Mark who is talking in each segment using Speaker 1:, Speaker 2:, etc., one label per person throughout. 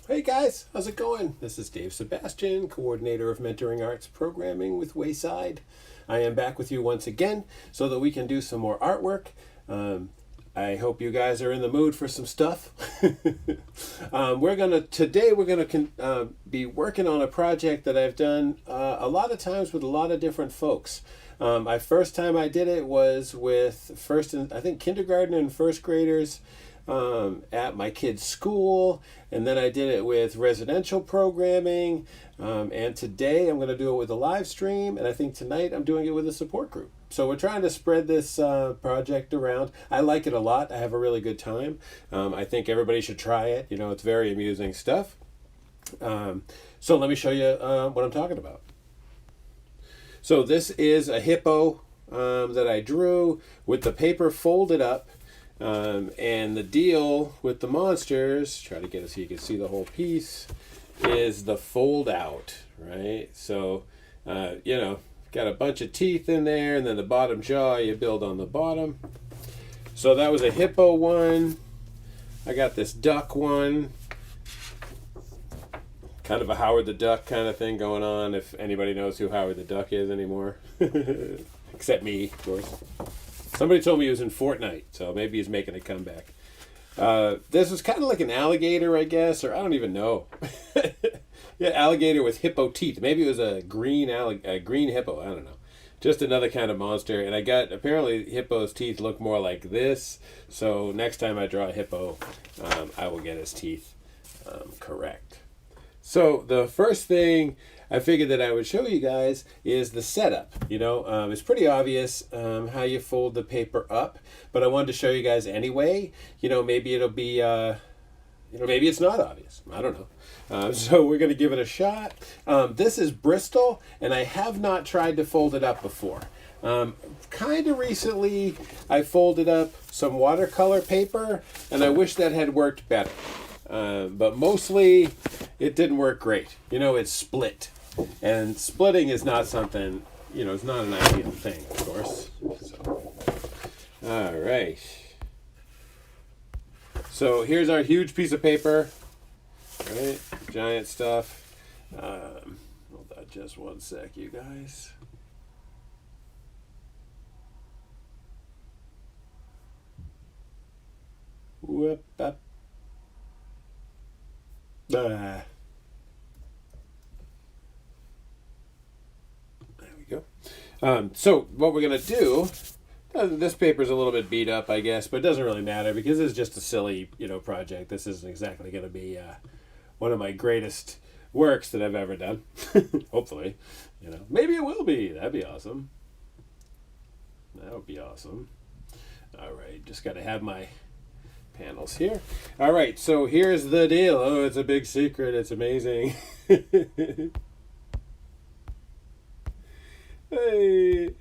Speaker 1: Hey guys, how's it going? This is Dave Sebastian, coordinator of Mentoring Arts Programming with Wayside. I am back with you once again so that we can do some more artwork. I hope you guys are in the mood for some stuff. Today we're gonna be working on a project that I've done a lot of times with a lot of different folks. My first time I did it was with kindergarten and first graders at my kid's school, and then I did it with residential programming, and today I'm going to do it with a live stream, and I think tonight I'm doing it with a support group. So we're trying to spread this project around. I like it a lot. I have a really good time. I think everybody should try it. You know, it's very amusing stuff. So let me show you what I'm talking about. So this is a hippo that I drew with the paper folded up. And the deal with the monsters, try to get it so you can see the whole piece, is the fold out, right? So, got a bunch of teeth in there, and then the bottom jaw you build on the bottom. So that was a hippo one. I got this duck one. Kind of a Howard the Duck kind of thing going on, if anybody knows who Howard the Duck is anymore. Except me, of course. Somebody told me he was in Fortnite, so maybe he's making a comeback. This is kind of like an alligator, I guess, or I don't even know. Yeah, alligator with hippo teeth. Maybe it was a green hippo. I don't know. Just another kind of monster. And apparently hippo's teeth look more like this. So next time I draw a hippo, I will get his teeth correct. So the first thing I figured that I would show you guys is the setup. It's pretty obvious how you fold the paper up, but I wanted to show you guys anyway. Maybe it'll be, maybe it's not obvious. I don't know. So we're going to give it a shot. This is Bristol, and I have not tried to fold it up before. Kind of recently, I folded up some watercolor paper, and I wish that had worked better. But mostly, it didn't work great. It's split. And splitting is not something, it's not an ideal thing, of course. So, all right. So here's our huge piece of paper. Right? Giant stuff. Hold on just one sec, you guys. Whoop up. There we go. So what we're going to do, this paper's a little bit beat up, I guess, but it doesn't really matter because it's just a silly, project. This isn't exactly going to be one of my greatest works that I've ever done. Hopefully. Maybe it will be. That'd be awesome. That would be awesome. All right, just got to have my panels here. All right, so here's the deal. Oh, it's a big secret. It's amazing. Hey.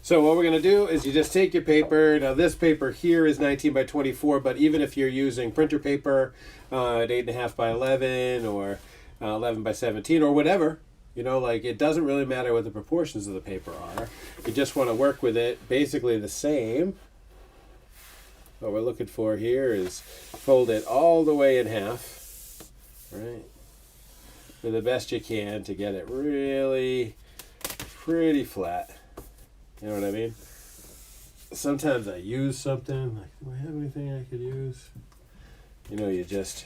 Speaker 1: So what we're going to do is you just take your paper. Now this paper here is 19 by 24, but even if you're using printer paper at 8.5 by 11 or 11 by 17 or whatever, it doesn't really matter what the proportions of the paper are. You just want to work with it basically the same. What we're looking for here is fold it all the way in half, right? Do the best you can to get it really pretty flat. You know what I mean? Sometimes I use something, like, do I have anything I could use? You just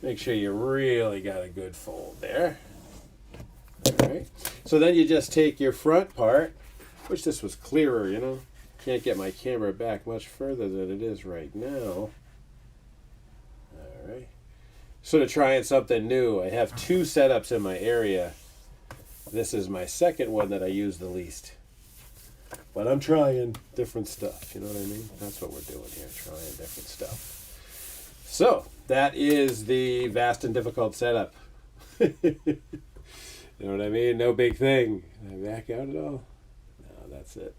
Speaker 1: make sure you really got a good fold there. All right. So then you just take your front part, wish this was clearer, Can't get my camera back much further than it is right now. All right. Sort of trying something new. I have two setups in my area. This is my second one that I use the least. But I'm trying different stuff. You know what I mean? That's what we're doing here, trying different stuff. So, that is the vast and difficult setup. You know what I mean? No big thing. Did I back out at all? No, that's it.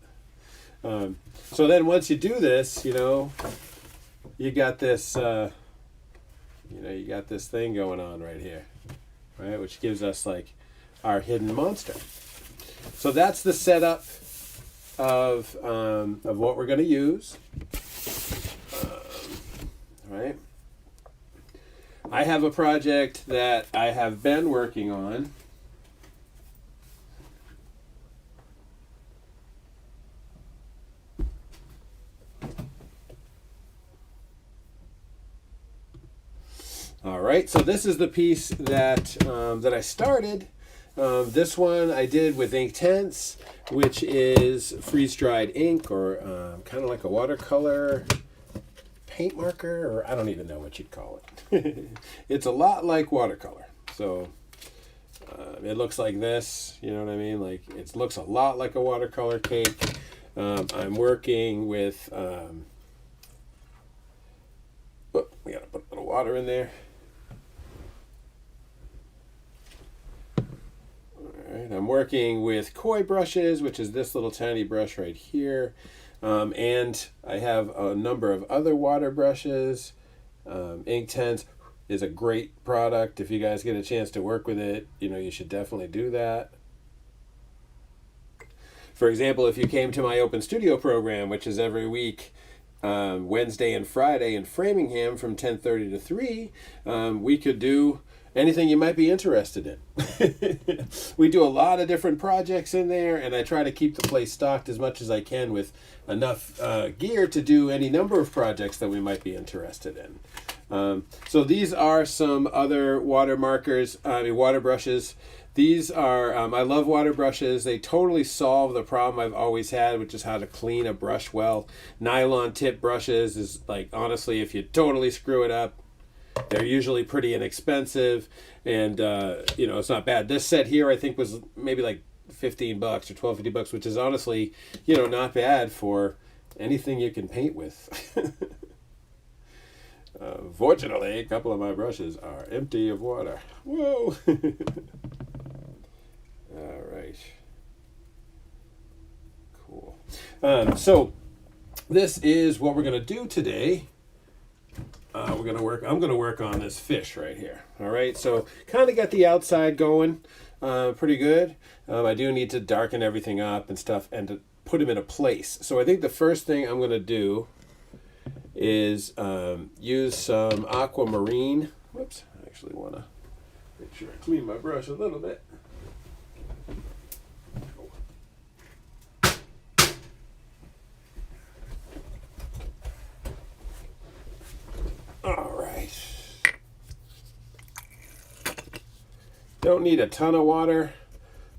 Speaker 1: So then once you do this, you got this, you got this thing going on right here, right? Which gives us like our hidden monster. So that's the setup of what we're going to use, right? I have a project that I have been working on. All right, so this is the piece that that I started. This one I did with Inktense, which is freeze-dried ink, or kind of like a watercolor paint marker, or I don't even know what you'd call it. It's a lot like watercolor. So it looks like this, you know what I mean? Like, it looks a lot like a watercolor cake. I'm working with, we gotta put a little water in there. Alright, I'm working with koi brushes, which is this little tiny brush right here. And I have a number of other water brushes. Inktense is a great product. If you guys get a chance to work with it, you know, you should definitely do that. For example, if you came to my Open Studio program, which is every week, Wednesday and Friday in Framingham from 10:30 to 3, we could do anything you might be interested in. We do a lot of different projects in there, and I try to keep the place stocked as much as I can with enough gear to do any number of projects that we might be interested in. So these are some other water brushes. These are, I love water brushes. They totally solve the problem I've always had, which is how to clean a brush well. Nylon tip brushes is like, honestly, if you totally screw it up, they're usually pretty inexpensive, and you know, it's not bad. This set here I think was maybe like $15 or $12.50, which is honestly, you know, not bad for anything you can paint with. Fortunately, a couple of my brushes are empty of water. Whoa! All right. Cool. So this is what we're going to do today. I'm going to work on this fish right here. All right. So kind of got the outside going pretty good. I do need to darken everything up and stuff and to put him in a place. So I think the first thing I'm going to do is use some aquamarine. Whoops. I actually want to make sure I clean my brush a little bit. All right. Don't need a ton of water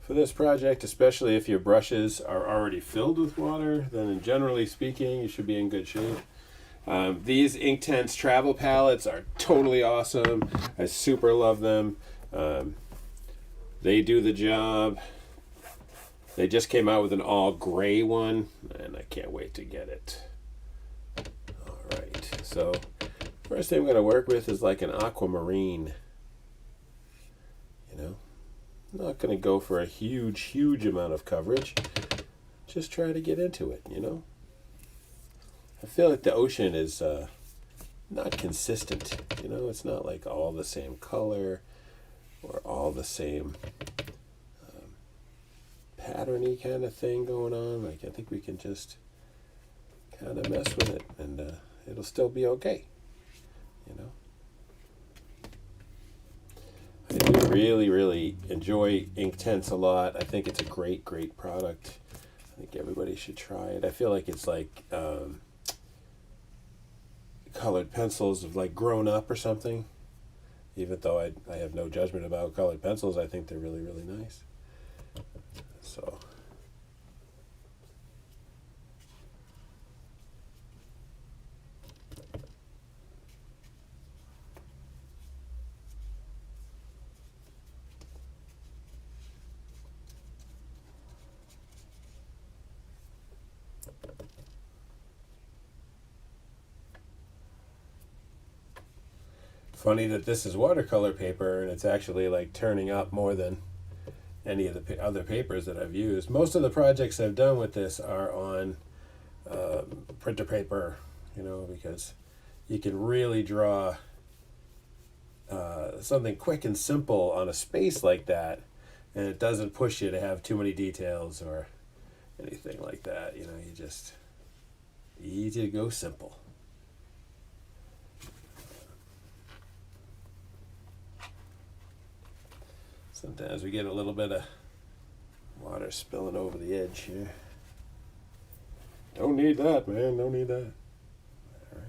Speaker 1: for this project, especially if your brushes are already filled with water. Then generally speaking, you should be in good shape. These Inktense travel palettes are totally awesome. I super love them. They do the job. They just came out with an all gray one, and I can't wait to get it. All right, so first thing I'm going to work with is like an aquamarine. You know, I'm not going to go for a huge amount of coverage. Just try to get into it, you know. I feel like the ocean is not consistent. You know, it's not like all the same color or all the same patterny kind of thing going on. Like, I think we can just kind of mess with it, and it'll still be okay. You know, I do really enjoy Inktense a lot. I think it's a great product. I think everybody should try it. I feel like it's like colored pencils have like grown up or something. Even though I have no judgment about colored pencils, I think they're really nice. So funny that this is watercolor paper and it's actually like turning up more than any of the other papers that I've used. Most of the projects I've done with this are on printer paper, you know, because you can really draw something quick and simple on a space like that, and it doesn't push you to have too many details or anything like that. You know, you just easy to go simple. Sometimes we get a little bit of water spilling over the edge here. Don't need that, man. Don't need that. All right.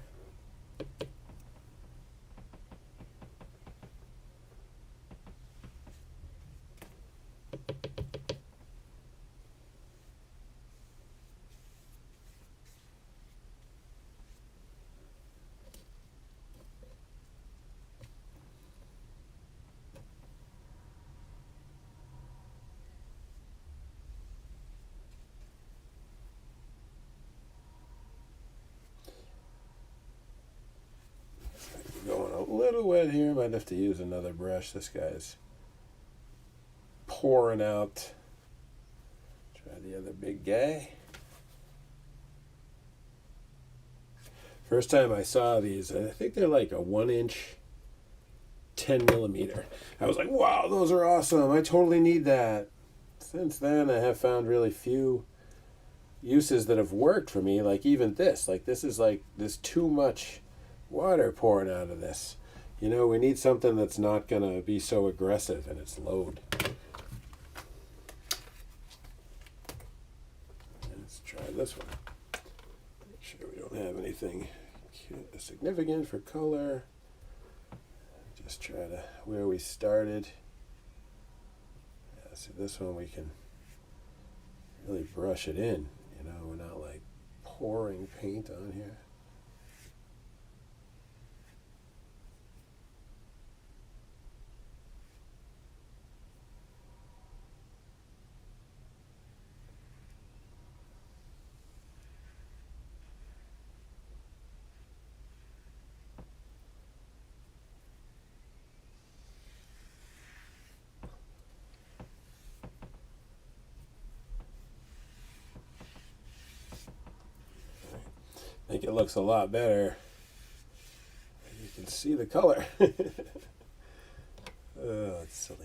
Speaker 1: Going a little wet here. Might have to use another brush. This guy's pouring out. Try the other big guy. First time I saw these, I think they're like a 1-inch 10 millimeter. I was like, wow, those are awesome. I totally need that. Since then, I have found really few uses that have worked for me. Like even this. Like this is like, there's too much water pouring out of this. You know, we need something that's not going to be so aggressive in its load. Let's try this one. Make sure we don't have anything significant for color. Just try to, where we started. Yeah, see this one we can really brush it in. You know, we're not like pouring paint on here. I think it looks a lot better. You can see the color. Oh, it's silly.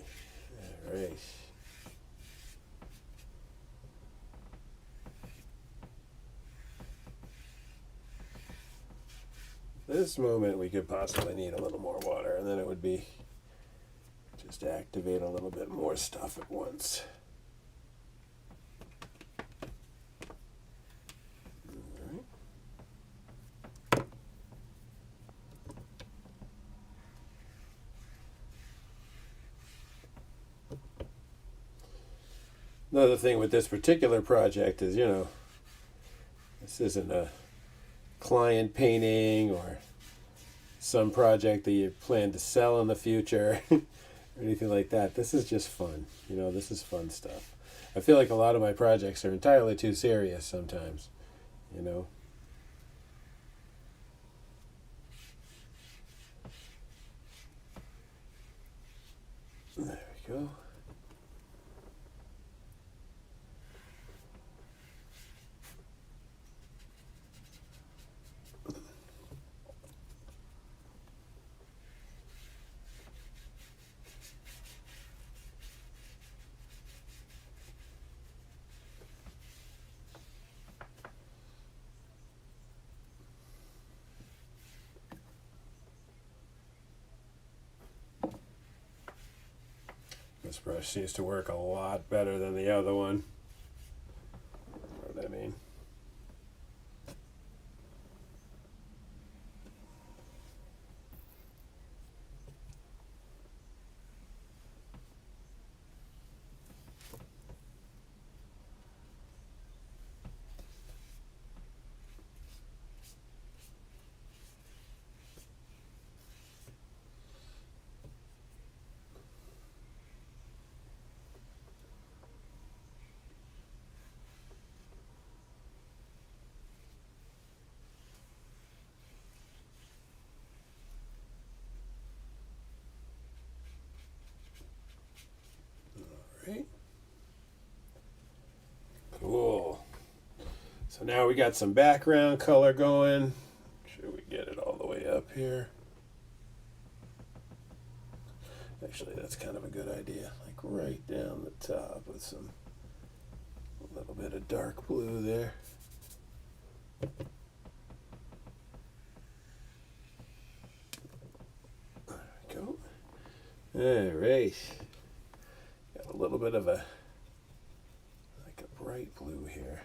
Speaker 1: All right. This moment we could possibly need a little more water, and then it would be just to activate a little bit more stuff at once. Another thing with this particular project is, you know, this isn't a client painting or some project that you plan to sell in the future or anything like that. This is just fun. You know, this is fun stuff. I feel like a lot of my projects are entirely too serious sometimes, you know. There we go. This brush seems to work a lot better than the other one. You know what I mean? Right. Cool. So now we got some background color going. Should we get it all the way up here? Actually, that's kind of a good idea. Like right down the top with some, a little bit of dark blue there. There we go. All right. a little bit of a, like a bright blue here.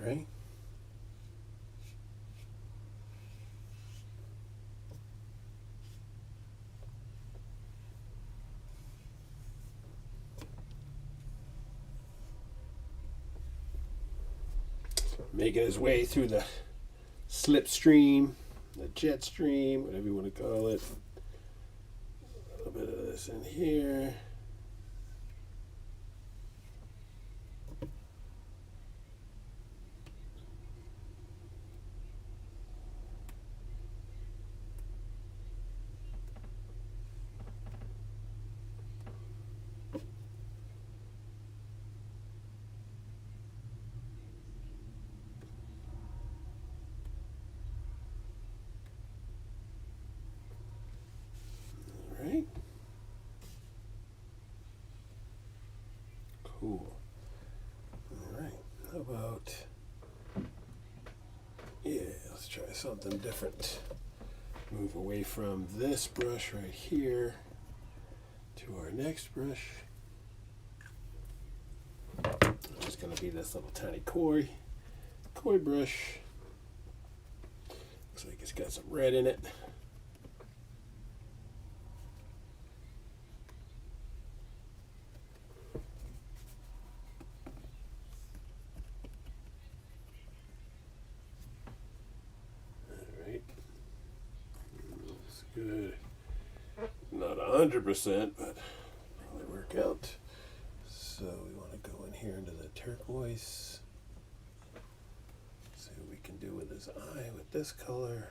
Speaker 1: All right. Making his way through the slipstream, the jet stream, whatever you want to call it. A little bit of this in here. Right. Cool. All right. How about, yeah, let's try something different. Move away from this brush right here to our next brush, which is going to be this little tiny koi brush. Looks like it's got some red in it. Good. Not 100%, but probably work out. So we want to go in here into the turquoise. See what we can do with his eye with this color.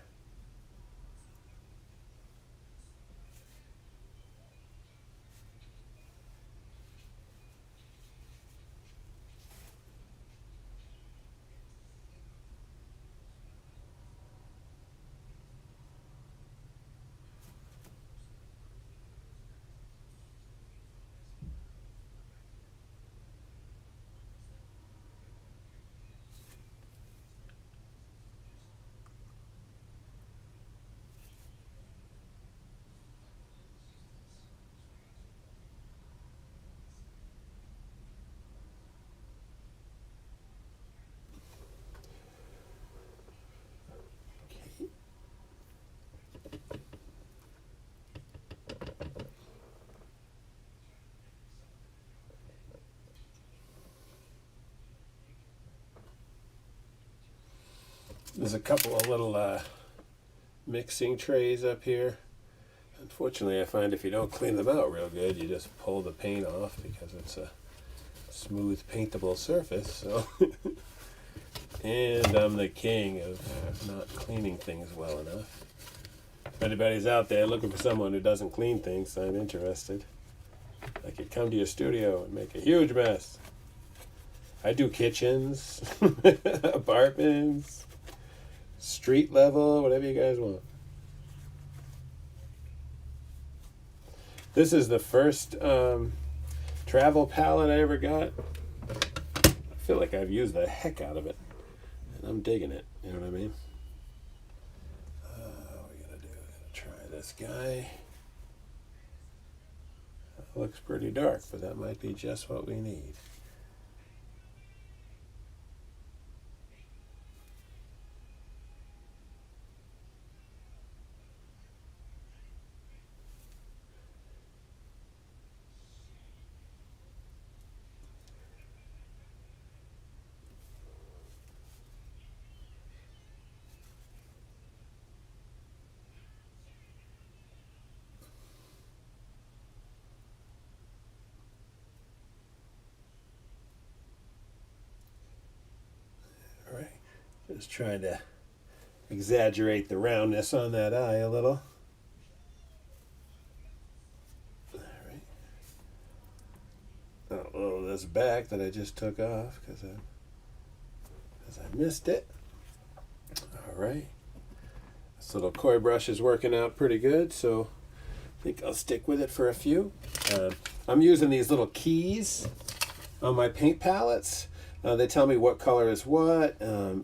Speaker 1: There's a couple of little mixing trays up here. Unfortunately, I find if you don't clean them out real good, you just pull the paint off because it's a smooth paintable surface. So, and I'm the king of not cleaning things well enough. If anybody's out there looking for someone who doesn't clean things, I'm interested. I could come to your studio and make a huge mess. I do kitchens, apartments, street level, whatever you guys want. This is the first travel palette I ever got. I feel like I've used the heck out of it. And I'm digging it. You know what I mean? What are we going to do? We're going to try this guy. That looks pretty dark, but that might be just what we need. Just trying to exaggerate the roundness on that eye a little. All right. Oh, this back that I just took off because I missed it. All right. This little koi brush is working out pretty good, so I think I'll stick with it for a few. I'm using these little keys on my paint palettes. They tell me what color is what.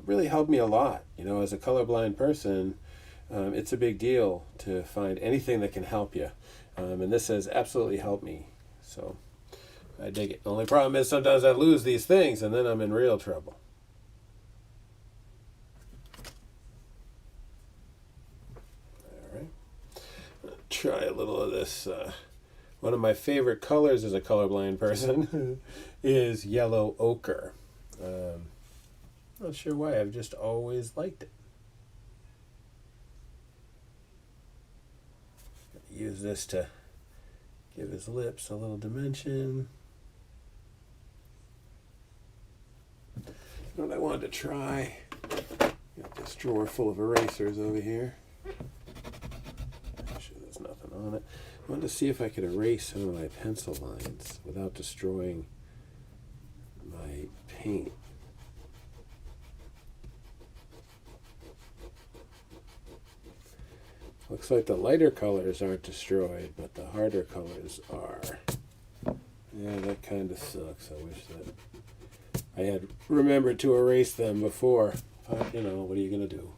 Speaker 1: Really helped me a lot. You know, as a colorblind person, it's a big deal to find anything that can help you. And this has absolutely helped me. So I dig it. The only problem is sometimes I lose these things and then I'm in real trouble. All right. Try a little of this. One of my favorite colors as a colorblind person is yellow ochre. Not sure why, I've just always liked it. Use this to give his lips a little dimension. You know what I wanted to try? Got this drawer full of erasers over here. Actually, there's nothing on it. I wanted to see if I could erase some of my pencil lines without destroying my paint. Looks like the lighter colors aren't destroyed, but the harder colors are. Yeah, that kind of sucks. I wish that I had remembered to erase them before. But, you know, what are you going to do?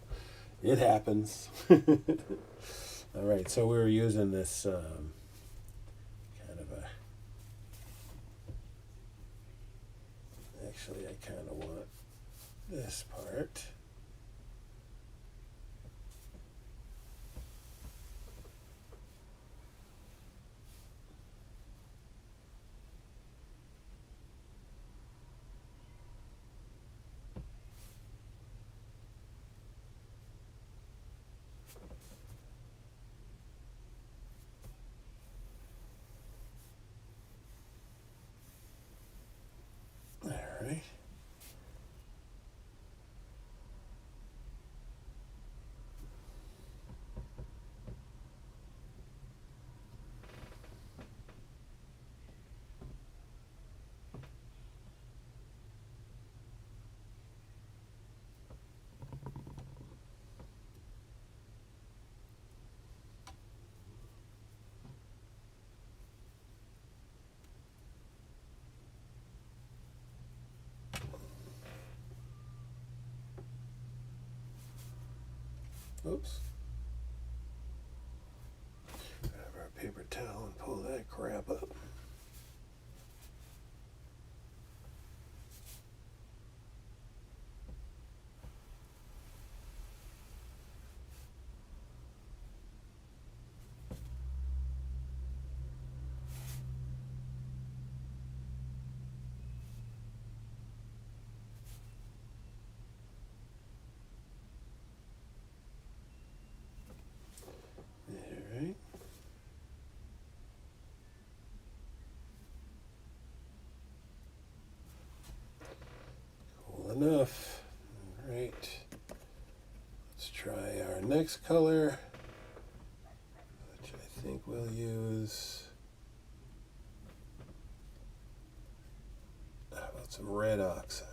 Speaker 1: It happens. All right, so we were using this kind of a... Actually, I kind of want this part. Right. Oops. Grab our paper towel and pull that crap up. enough. All right. Let's try our next color, which I think we'll use. How about some red oxide?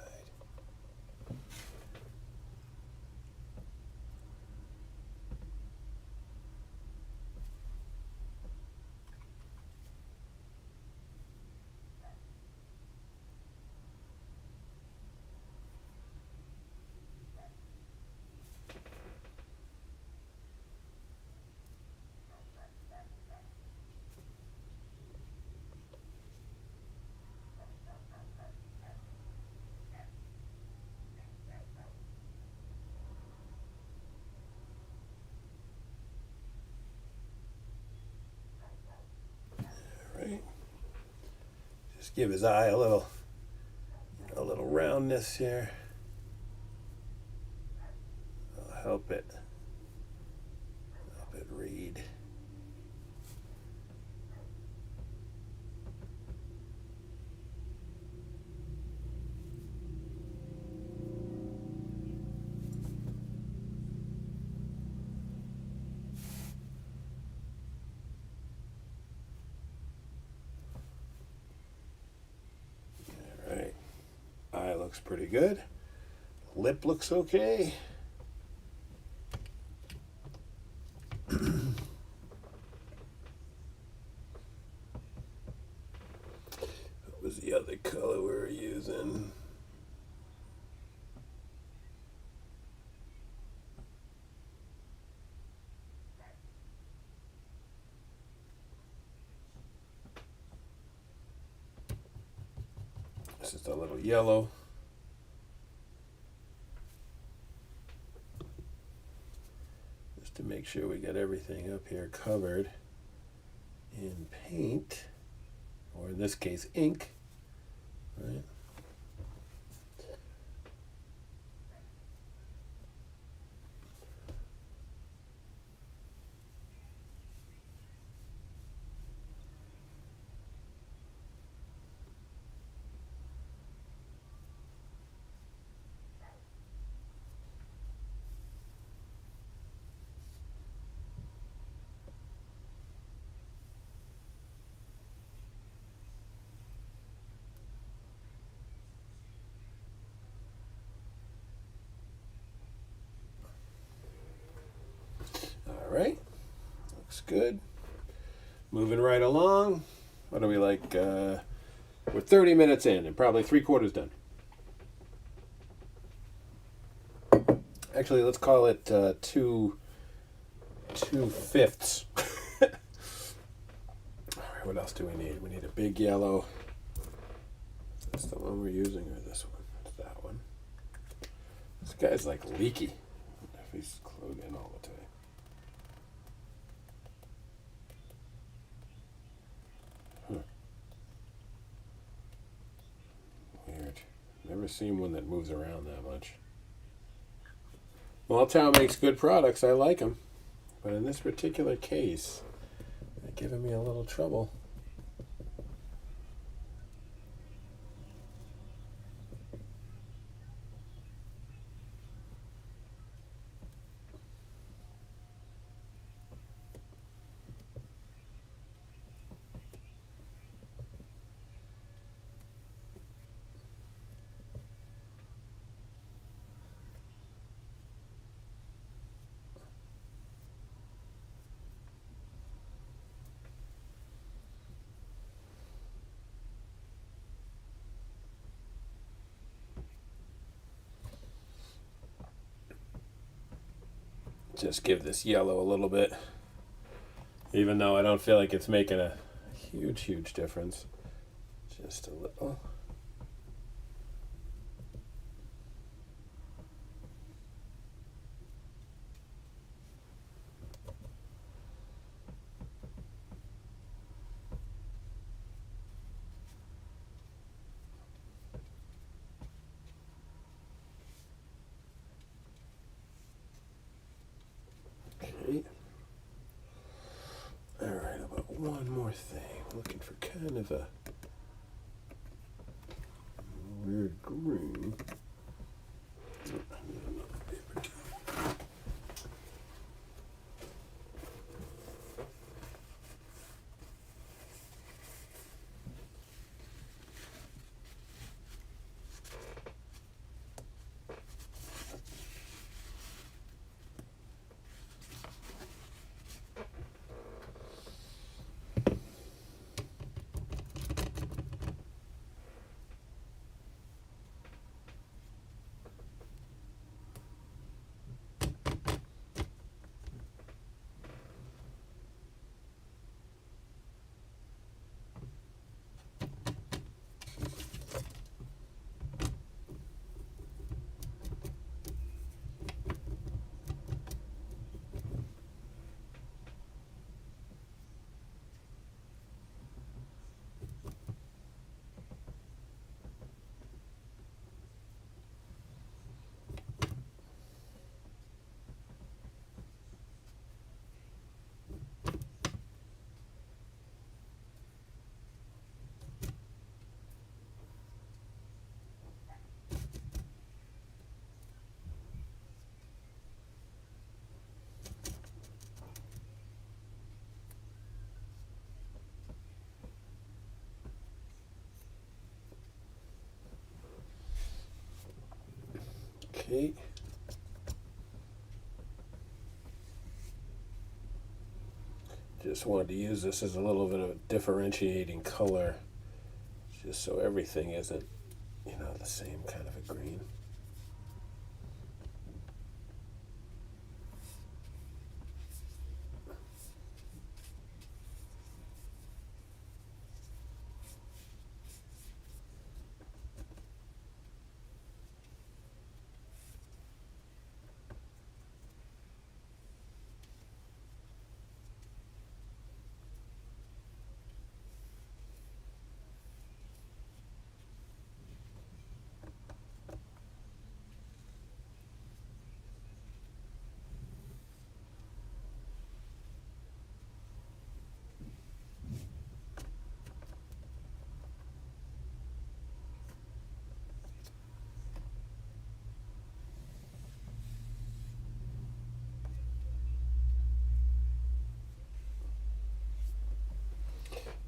Speaker 1: Right. Just give his eye a little roundness here. I'll help it read. All right. Eye looks pretty good. Lip looks okay. What was the other color we were using? This is a little yellow. Just to make sure we get everything up here covered in paint, or in this case ink, right? All right, looks good. Moving right along. What are we like? We're 30 minutes in and probably 3/4 done. Actually, let's call it 2/5. All right, what else do we need? We need a big yellow. That's the one we're using, or this one? It's that one. This guy's like leaky. I wonder if he's glued in all the time. Weird. Never seen one that moves around that much. Maltow makes good products. I like them. But in this particular case, they're giving me a little trouble. Just give this yellow a little bit, even though I don't feel like it's making a huge difference. Just a little. Okay. All right, about one more thing. Looking for kind of a weird green. Okay. Just wanted to use this as a little bit of a differentiating color, just so everything isn't, the same kind of a green.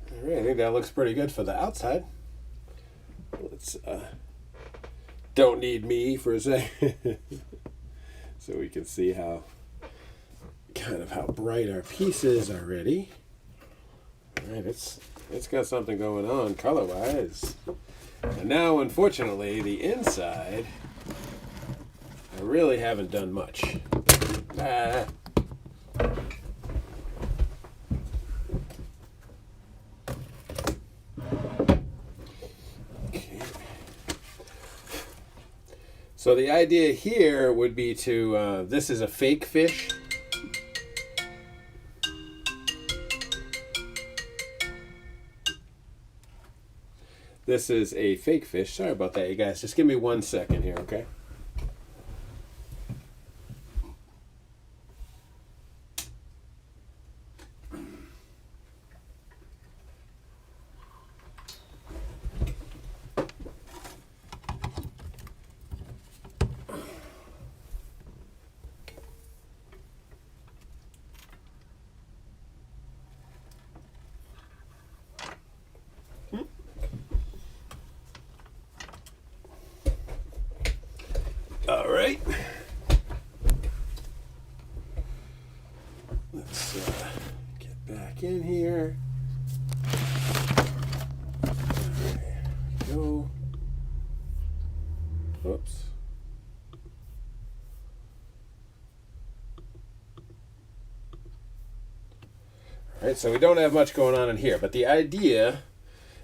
Speaker 1: All right, I think that looks pretty good for the outside. Let's don't need me for a second, so we can see how bright our piece is already. All right, it's got something going on color-wise. And now, unfortunately, the inside, I really haven't done much. So the idea here would be to, this is a fake fish. This is a fake fish. Sorry about that, you guys. Just give me 1 second here, okay? All right. Let's get back in here. There we go. Whoops. All right, so we don't have much going on in here, but the idea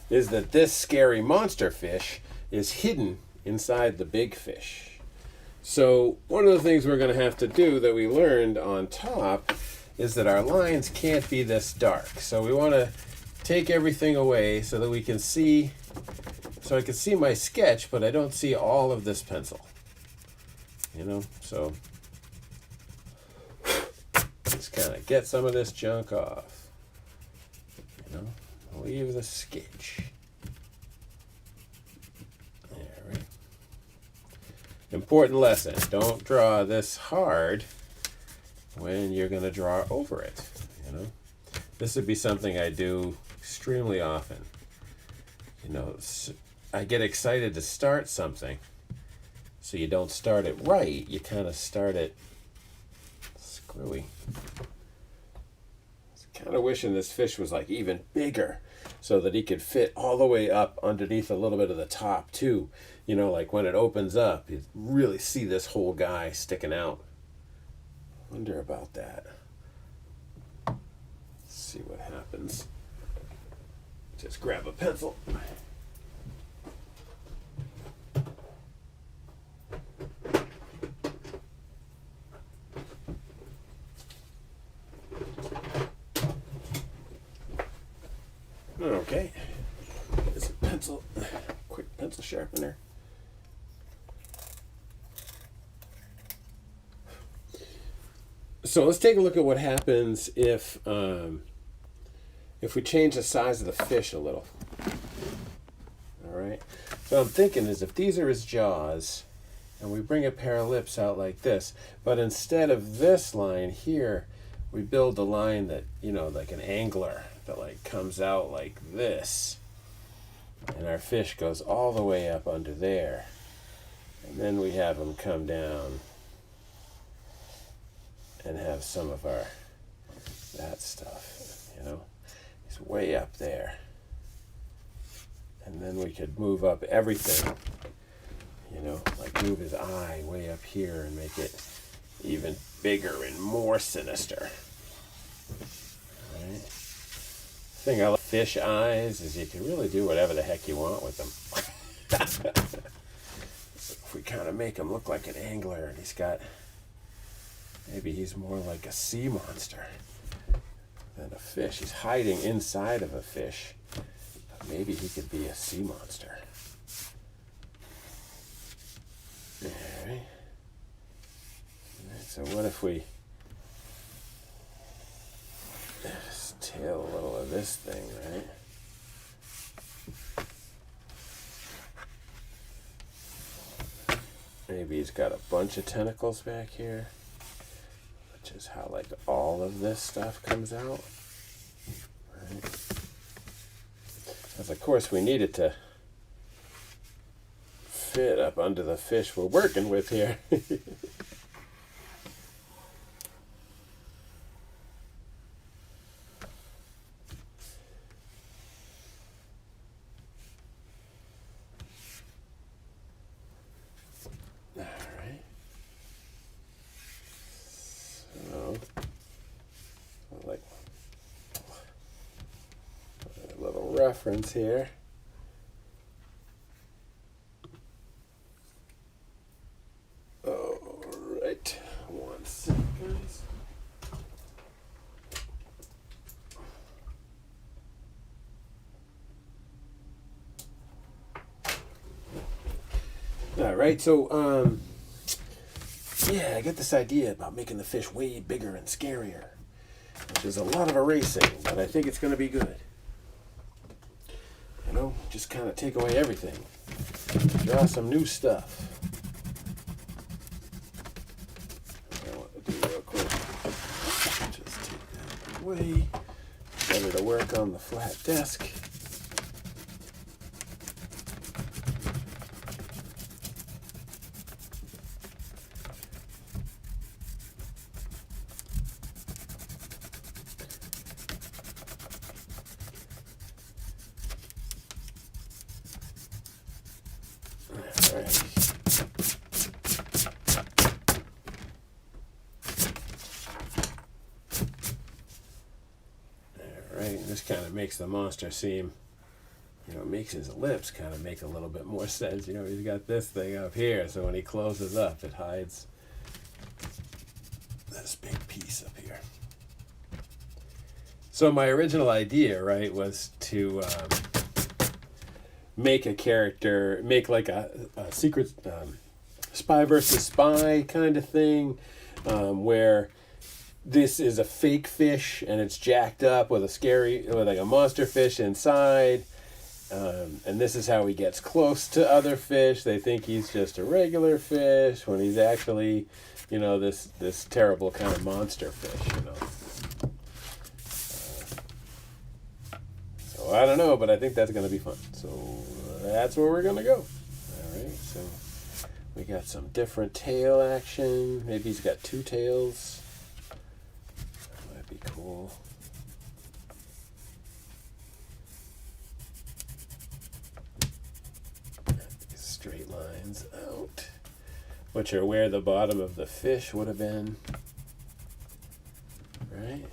Speaker 1: is that this scary monster fish is hidden inside the big fish. So one of the things we're going to have to do that we learned on top is that our lines can't be this dark. So we want to take everything away so that we can see, so I can see my sketch, but I don't see all of this pencil. So just kind of get some of this junk off. Leave the sketch. Important lesson, don't draw this hard when you're going to draw over it. This would be something I do extremely often. I get excited to start something, so you don't start it right, you kind of start it screwy. I was kind of wishing this fish was like even bigger so that he could fit all the way up underneath a little bit of the top too. Like when it opens up, you really see this whole guy sticking out. Wonder about that. Let's see what happens. Just grab a pencil. Okay. There's a pencil. Quick pencil sharpener. So let's take a look at what happens if we change the size of the fish a little. All right. So I'm thinking is if these are his jaws, and we bring a pair of lips out like this, but instead of this line here, we build a line that like an angler that like comes out like this, and our fish goes all the way up under there. And then we have him come down and have some of that stuff, you know. He's way up there. And then we could move up everything, you know, like move his eye way up here and make it even bigger and more sinister. Right? The thing I love fish eyes is you can really do whatever the heck you want with them. If we kind of make him look like an angler and maybe he's more like a sea monster than a fish. He's hiding inside of a fish. Maybe he could be a sea monster. Alright. So what if we just tail a little of this thing, right? Maybe he's got a bunch of tentacles back here, which is how like all of this stuff comes out. Right? Because of course we need it to fit up under the fish we're working with here. Alright. So, like a little reference here. Alright, one second, guys. Alright, so, yeah, I get this idea about making the fish way bigger and scarier, which is a lot of erasing, but I think it's going to be good. You know, just kind of take away everything. Draw some new stuff. I want to do real quick. Just take that away. Better to work on the flat desk. This kind of makes the monster seem, you know, makes his lips kind of make a little bit more sense. You know, he's got this thing up here, so when he closes up, it hides this big piece up here. So my original idea, right, was to make a character, make like a secret spy versus spy kind of thing, where this is a fake fish and it's jacked up with like a monster fish inside, and this is how he gets close to other fish. They think he's just a regular fish when he's actually, you know, this terrible kind of monster fish, you know. So I don't know, but I think that's going to be fun. So that's where we're going to go. All right, so we got some different tail action. Maybe he's got two tails. Be cool. These straight lines out, which are where the bottom of the fish would have been, right?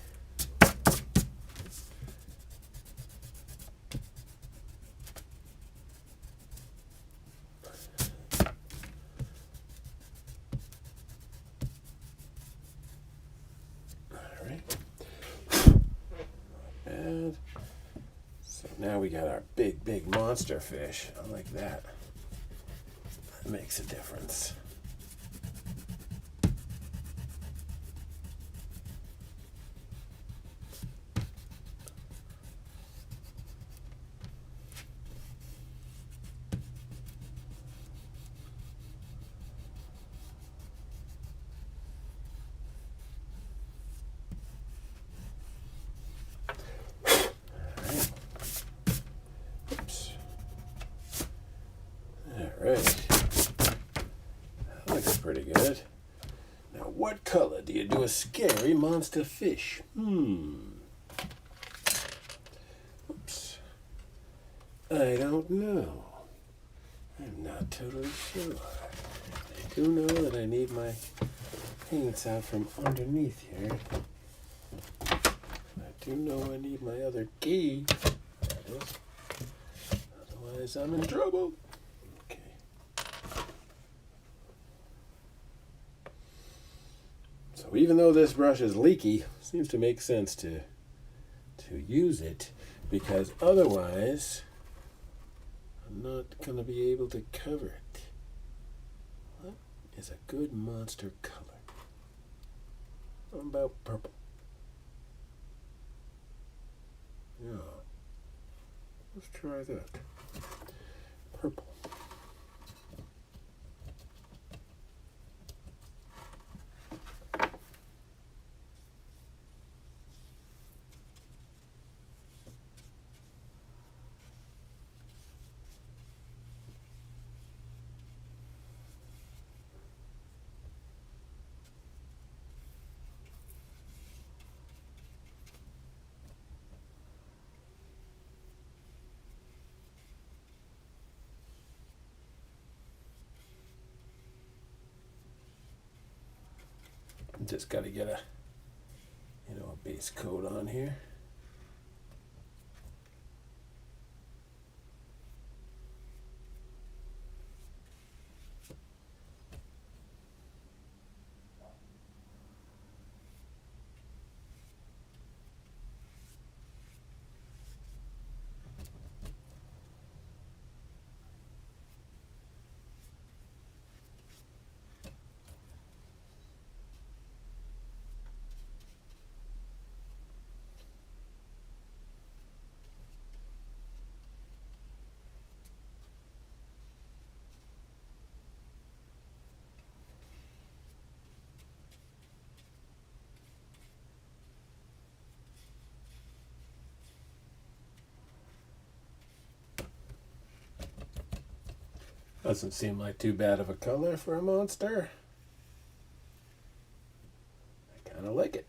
Speaker 1: So now we got our big monster fish. I like that. That makes a difference. Right. what color do you do a scary monster fish? Oops. I don't know. I'm not totally sure. I do know that I need my paints out from underneath here. I do know I need my other key. There it is. Otherwise, I'm in trouble. Okay. So even though this brush is leaky, it seems to make sense to use it, because otherwise I'm not going to be able to cover it. What is a good monster color? What about purple? Yeah. Let's try that. Purple. Just got to get a base coat on here. Doesn't seem like too bad of a color for a monster. I kind of like it.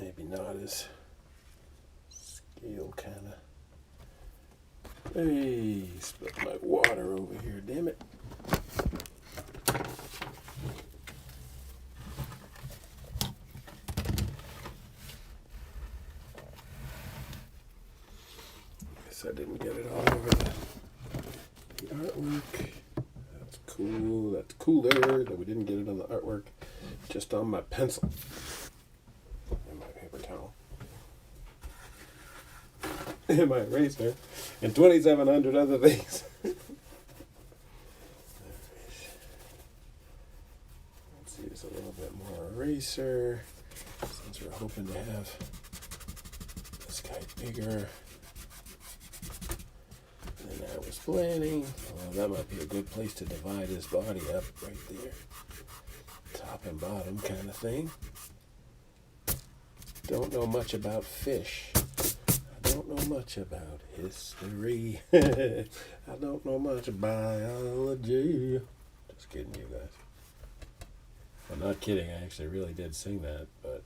Speaker 1: Maybe not as scale kind of. Hey, spilled my water over here, damn it. Guess I didn't get it all over the artwork. That's cool. That's cooler that we didn't get it on the artwork, just on my pencil. And my eraser, and 2,700 other things. Let's use a little bit more eraser, since we're hoping to have this guy bigger than I was planning. Well, that might be a good place to divide his body up right there. Top and bottom kind of thing. don't know much about fish. I don't know much about history. I don't know much biology. Just kidding, you guys. I'm not kidding. I actually really did sing that, but.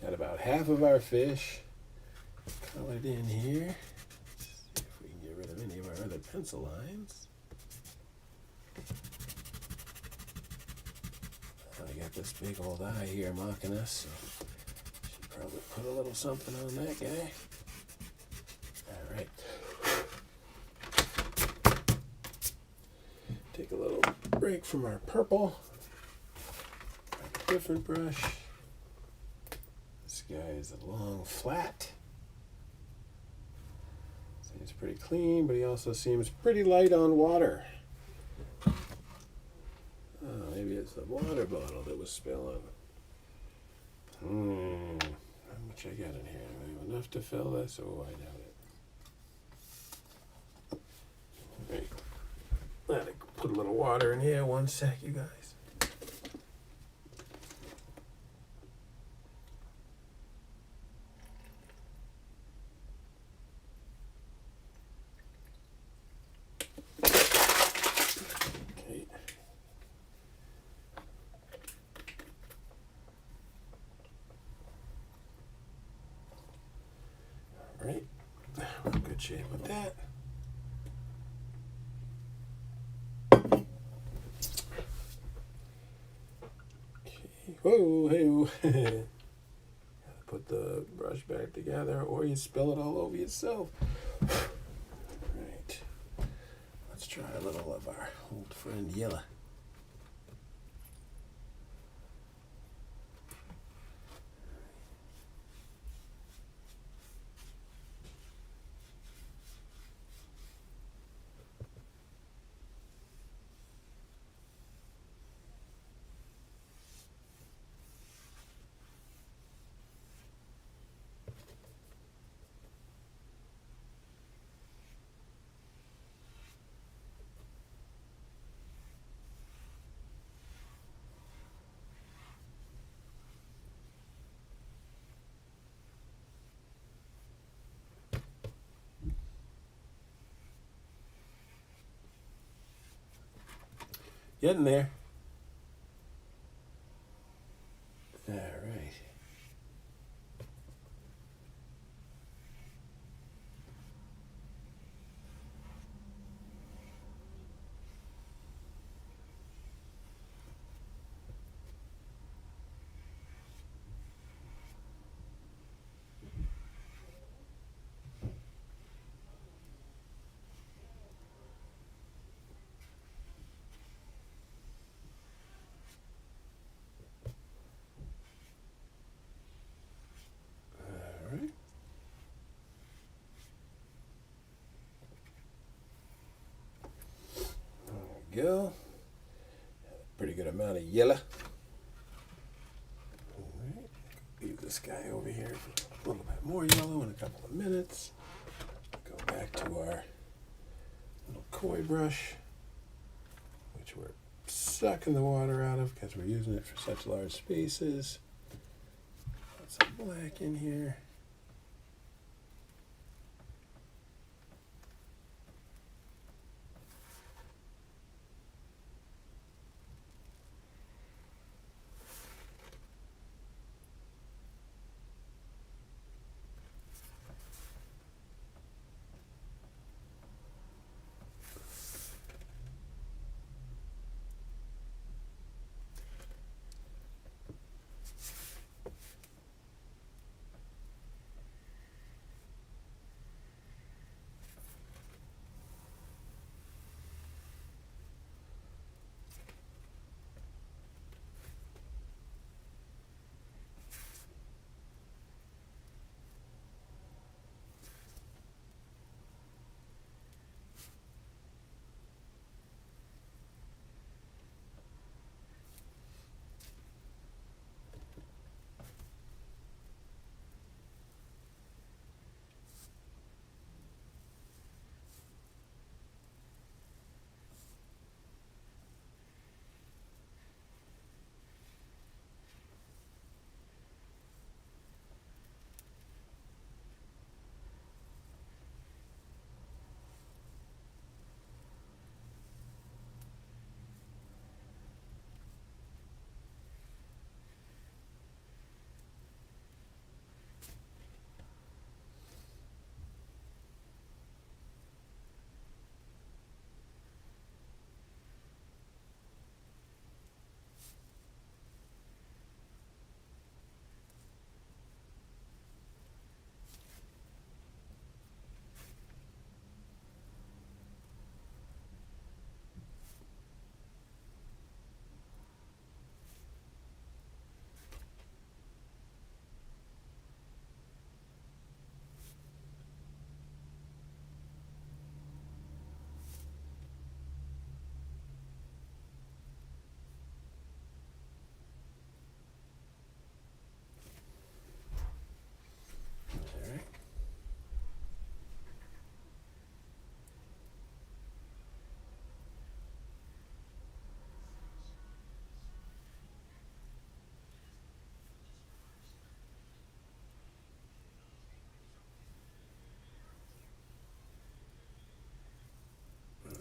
Speaker 1: Got about half of our fish colored in here. Let's see if we can get rid of any of our other pencil lines. I got this big old eye here mocking us, so should probably put a little something on that guy. All right. Take a little break from our purple. A different brush. This guy is a long flat. Seems pretty clean, but he also seems pretty light on water. Oh, maybe it's the water bottle that was spilling. How much I got in here? Do I have enough to fill this? Oh, I doubt it. Right. Let me put a little water in here. One sec, you guys. Right, we're in good shape with that. Okay. Whoa, hey. Put the brush back together, or you spill it all over yourself. Right. Let's try a little of our old friend yellow. Getting there. All right. Go. Pretty good amount of yellow. All right. Leave this guy over here for a little bit more yellow in a couple of minutes. Go back to our little koi brush, which we're sucking the water out of because we're using it for such large spaces. Put some black in here.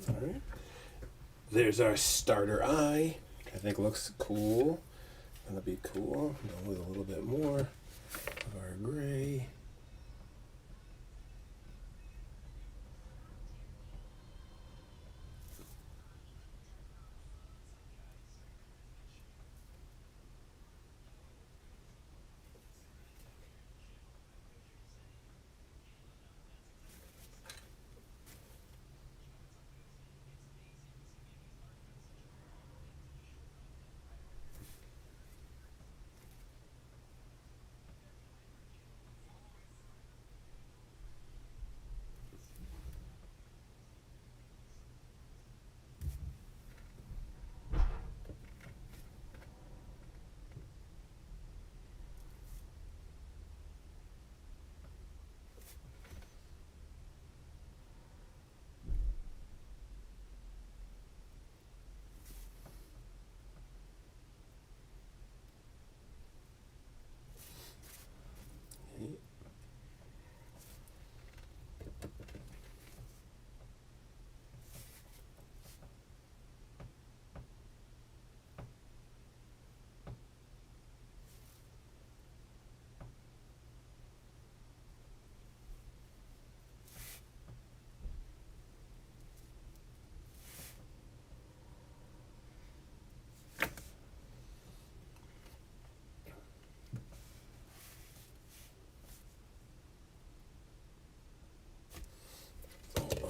Speaker 1: All right. There's our starter eye. I think looks cool. Gonna be cool. Go with a little bit more of our gray.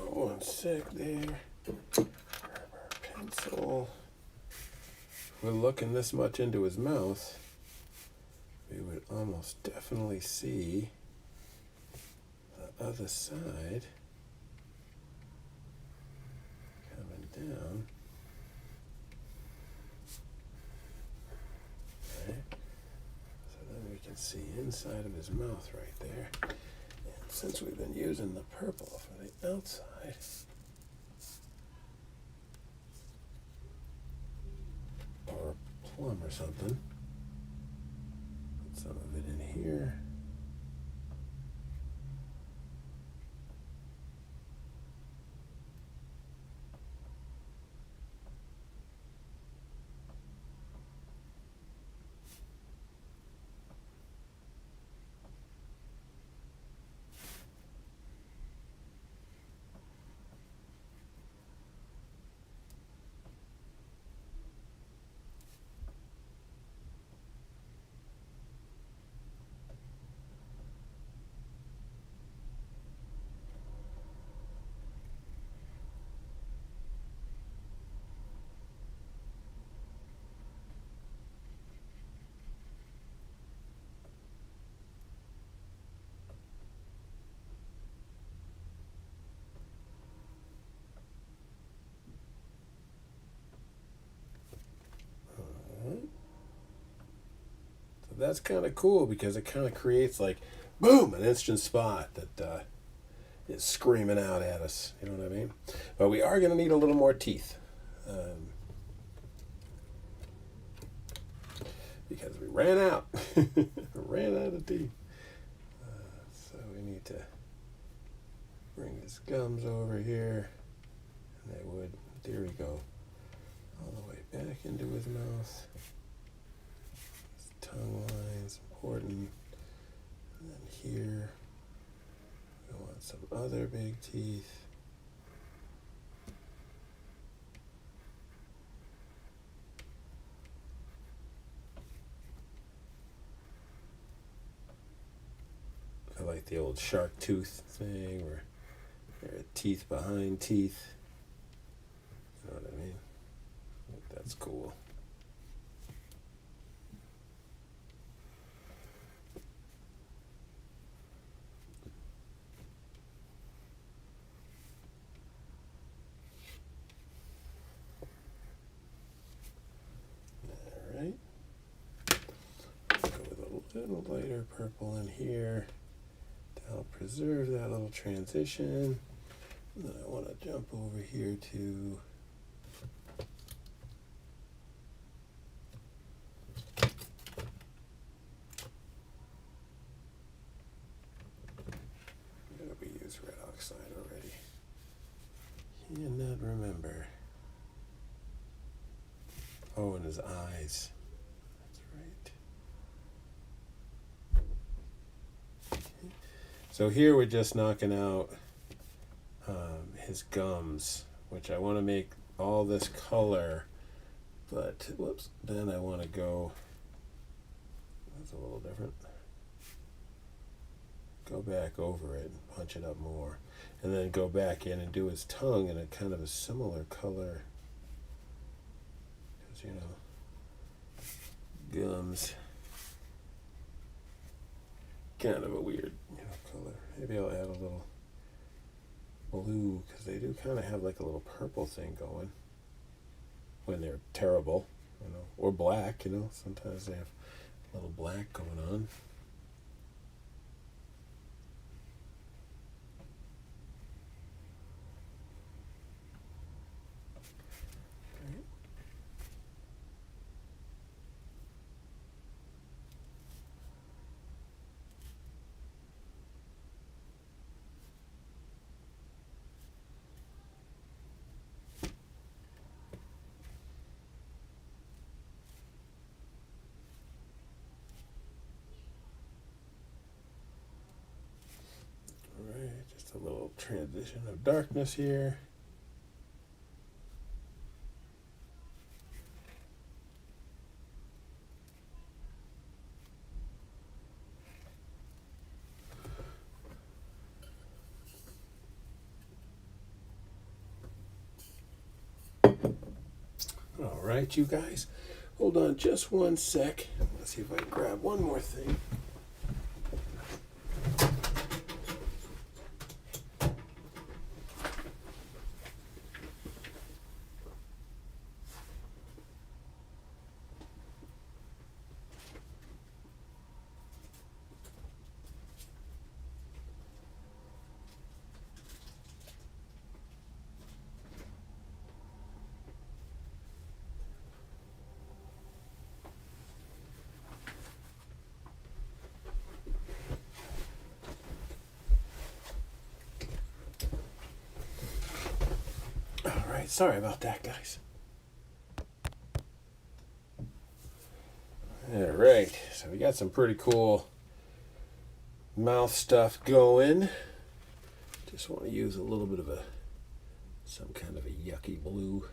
Speaker 1: One sec there. Grab our pencil. If we're looking this much into his mouth, we would almost definitely see the other side coming down. Okay. So then we can see inside of his mouth right there. And since we've been using the purple for the outside, or plum or something, put some of it in here. That's kind of cool because it kind of creates like, boom, an instant spot that is screaming out at us. You know what I mean? But we are going to need a little more teeth. Because we ran out. Ran out of teeth. So we need to bring his gums over here. And they would, there we go. All the way back into his mouth. Tongue lines, important. And then here, we want some other big teeth. I like the old shark tooth thing where there are teeth behind teeth. You know what I mean? I think that's cool. Little lighter purple in here to help preserve that little transition. And then I want to jump over here to we used red oxide already. Cannot remember. Oh, and his eyes. That's right. So here we're just knocking out his gums, which I want to make all this color, but whoops, then I want to go, that's a little different, go back over it and punch it up more, and then go back in and do his tongue in a kind of a similar color, because gums, kind of a weird color. Maybe I'll add a little blue, because they do kind of have like a little purple thing going when they're terrible, or black, sometimes they have a little black going on. Just a little transition of darkness here. All right, you guys, hold on just one sec. Let's see if I can grab one more thing. Sorry about that, guys. All right, so we got some pretty cool mouth stuff going. Just want to use a little bit of some kind of a yucky blue.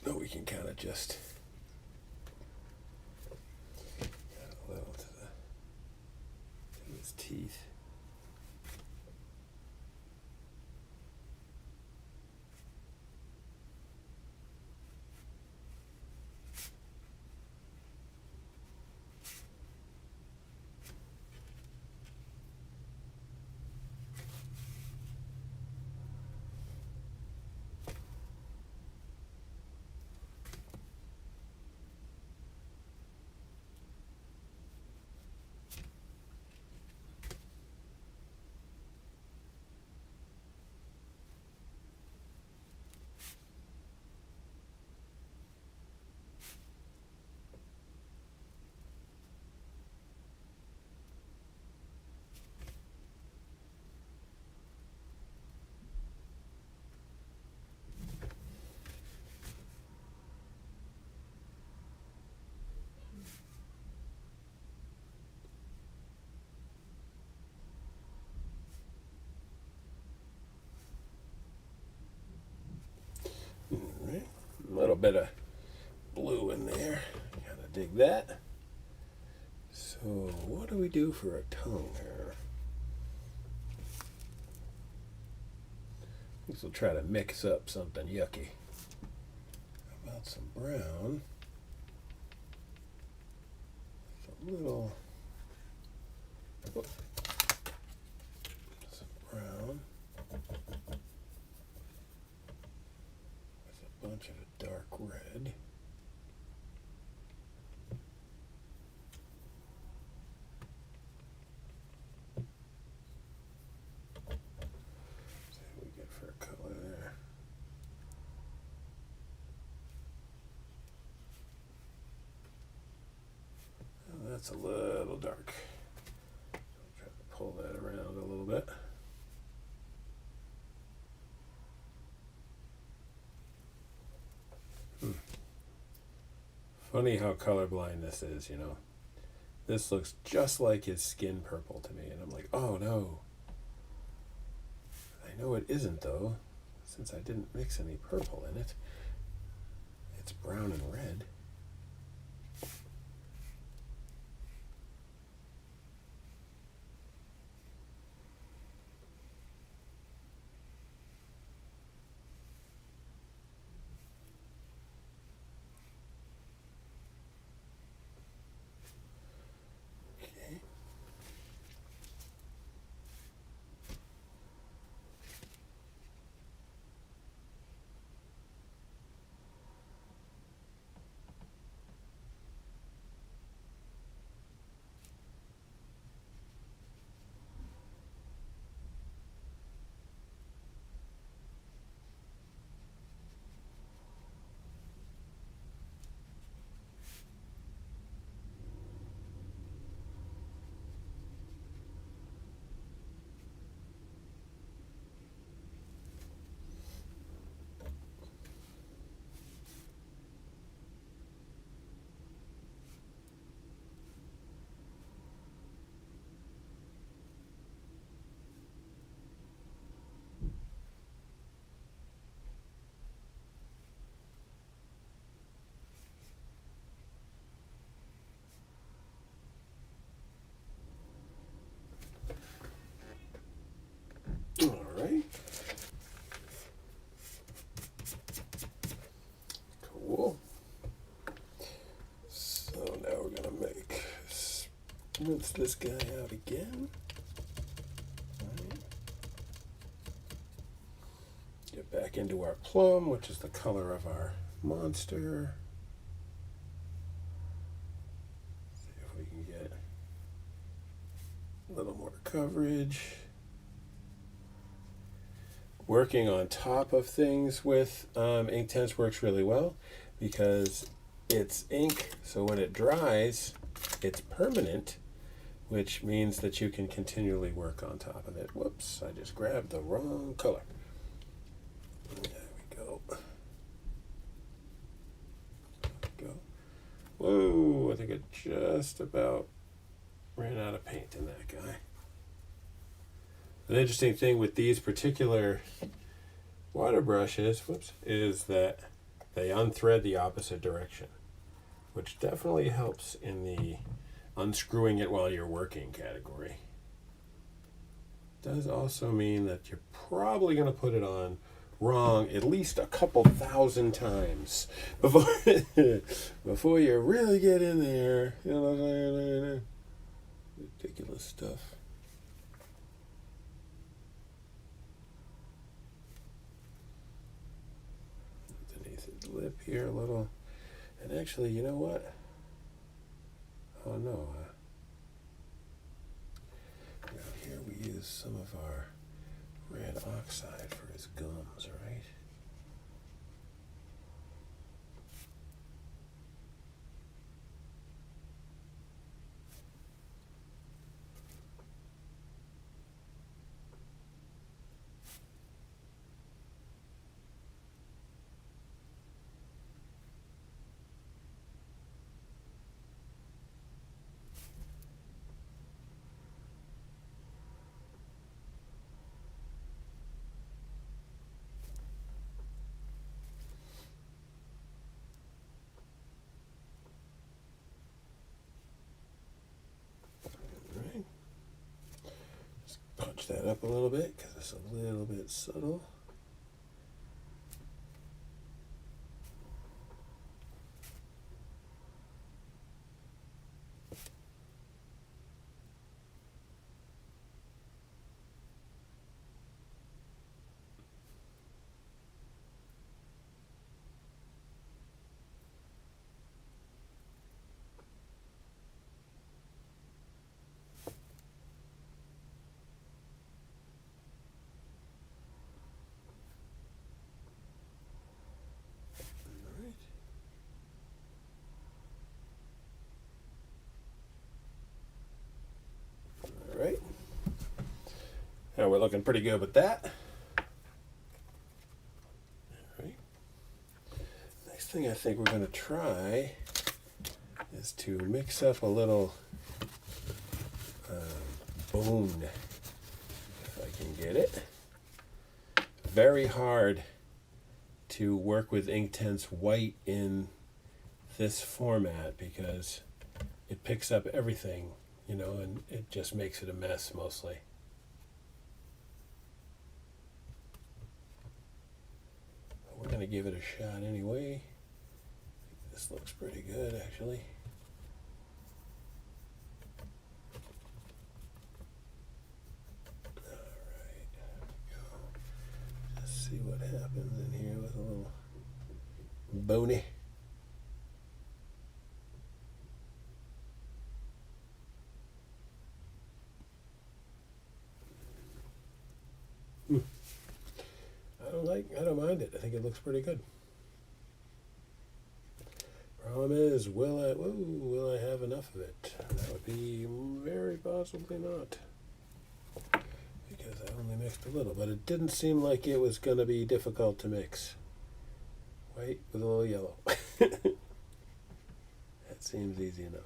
Speaker 1: But we can kind of just add a little to his teeth. A little bit of blue in there. Gotta dig that. So what do we do for a tongue here? This will try to mix up something yucky. How about some brown? A little. Some brown. With a bunch of a dark red. See what we get for a color there. Oh, that's a little dark. I'll try to pull that around a little bit. Funny how colorblind this is, you know. This looks just like his skin purple to me, and I'm like, oh no. I know it isn't though, since I didn't mix any purple in it. It's brown and red. All right. Cool. So now we're gonna rinse this guy out again. Right. Get back into our plum, which is the color of our monster. See if we can get a little more coverage. Working on top of things with Inktense works really well because it's ink, so when it dries, it's permanent, which means that you can continually work on top of it. Whoops, I just grabbed the wrong color. There we go. Whoa, I think I just about ran out of paint in that guy. An interesting thing with these particular water brushes, is that they unthread the opposite direction, which definitely helps in the unscrewing it while you're working category. Does also mean that you're probably going to put it on wrong at least a couple thousand times before you really get in there. You know, ridiculous stuff. Lip here a little, and actually, you know what? Oh no! Here we use some of our red oxide for his gums, right? Punch that up a little bit because it's a little bit subtle. Right. Now we're looking pretty good with that. All right. Next thing I think we're going to try is to mix up a little bone, if I can get it. Very hard to work with Inktense white in this format because it picks up everything, and it just makes it a mess mostly. We're going to give it a shot anyway. This looks pretty good, actually. Alright, there we go. Just see what happens in here with a little bony. I don't mind it. I think it looks pretty good. Problem is, will I have enough of it? That would be very possibly not. Because I only mixed a little, but it didn't seem like it was going to be difficult to mix. White with a little yellow. That seems easy enough.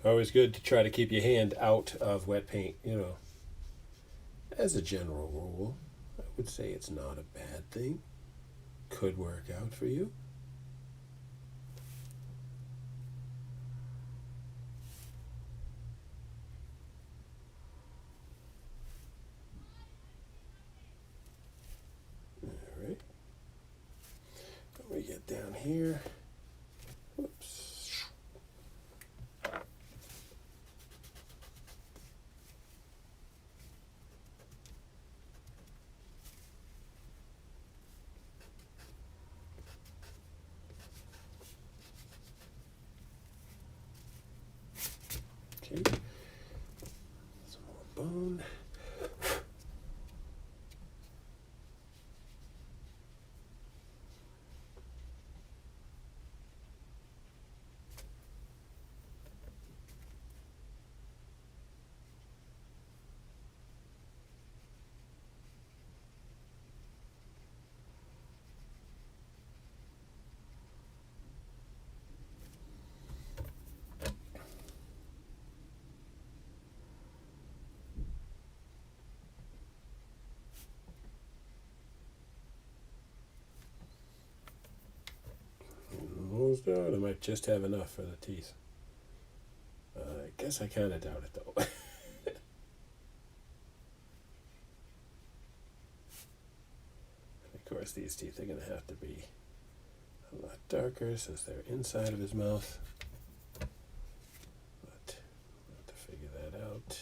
Speaker 1: Always good to try to keep your hand out of wet paint, As a general rule, I would say it's not a bad thing. Could work out for you. All right. When we get down here, whoops. Okay, some more bone. Almost done. I might just have enough for the teeth. I guess I kind of doubt it though. Of course, these teeth are going to have to be a lot darker since they're inside of his mouth. But we'll have to figure that out.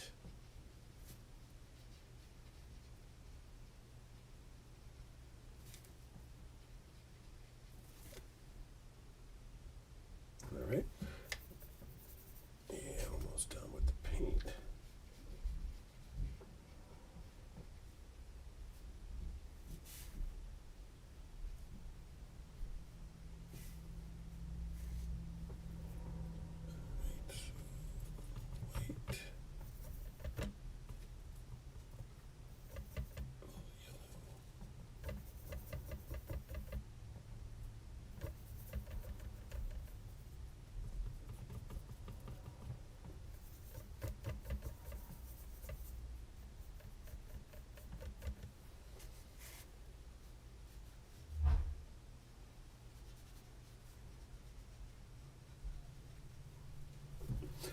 Speaker 1: All right. Yeah, almost done with the paint.